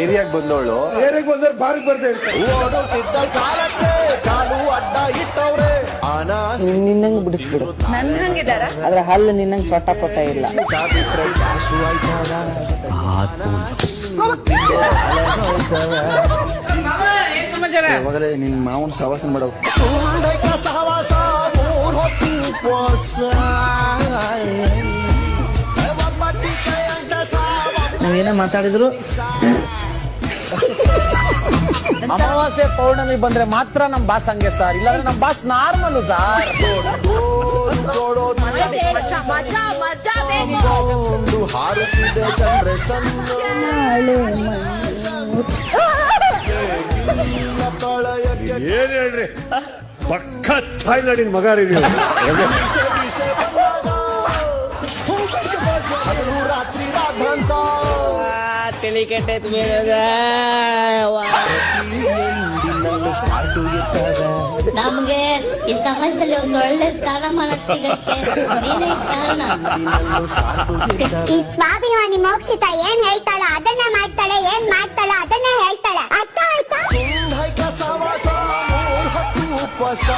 ಏರಿಯಾಗ್ ಬಂದವಳು ಏರಿಯಾಗ್ ಬಂದವ್ರು ಬಾರಿಗೆ ಬರ್ದೇ ಇರ್ತಾರೆ. ಕಾಲಕ್ಕೆ ಕಾಲು ಅಡ್ಡ ಇಟ್ಟವ್ರೆ ನಿನ್ನಂಗ್ ಬಿಡಿಸ್ಬಿಡು. ನನ್ ಹಂಗಿದಾರ ಆದ್ರೆ ಹಲ್ಲು ನಿನ್ನಂಗ್ ಚೊಟ್ಟ ಪಟ್ಟ ಇಲ್ಲ. ಯಾವಾಗಲೇ ನಿನ್ ಮಾವನ್ ಸವಾಸನ ಮಾಡೋ ಸಹವಾಸ ಮೂರ್ ಹೊತ್ತು ಉಪವಾಸ ನಾವೇನ ಮಾತಾಡಿದ್ರು ಅಮಾವಾಸ್ಯೆ ಪೌರ್ಣಮಿ ಬಂದ್ರೆ ಮಾತ್ರ ನಮ್ ಬಾಸ್ ಹಂಗೆ ಸರ್, ಇಲ್ಲಾಂದ್ರೆ ನಮ್ ಬಾಸ್ ನಾರ್ಮಲ್ ಸರ್. ಹಾರುತ್ತಿದೆ ಚಂದ್ರ ಏನ್ ಹೇಳ್ರಿ ಪಕ್ಕ ತಾಯ್ನಾಡಿನ ಮಗ ರೀ ನೀವು. ರಾತ್ರಿ ರಾಘಂತ ತಲೆ ಕೆಟ್ಟೈತ್ ಮೇಳದ ನಮ್ಗೆ ಈ ಸಮಾಜದಲ್ಲಿ ಒಂದು ಒಳ್ಳೆ ಸ್ಥಾನಮಾನ ಸಿಗಕ್ಕೆ ನೀನೇ ಕಾರಣ. ಈ ಸ್ವಾಭಿಮಾನಿ ಮೋಕ್ಷಿತ ಏನ್ ಹೇಳ್ತಾಳ ಅದನ್ನ ಮಾಡ್ತಾಳೆ, ಏನ್ ಮಾಡ್ತಾಳ ಅದನ್ನ ಹೇಳ್ತಾಳೆ. ಅರ್ಥ ಆಯ್ತಾ? ಸವಾಸ ಮೂರ್ ಹೊತ್ತು ಉಪವಾಸ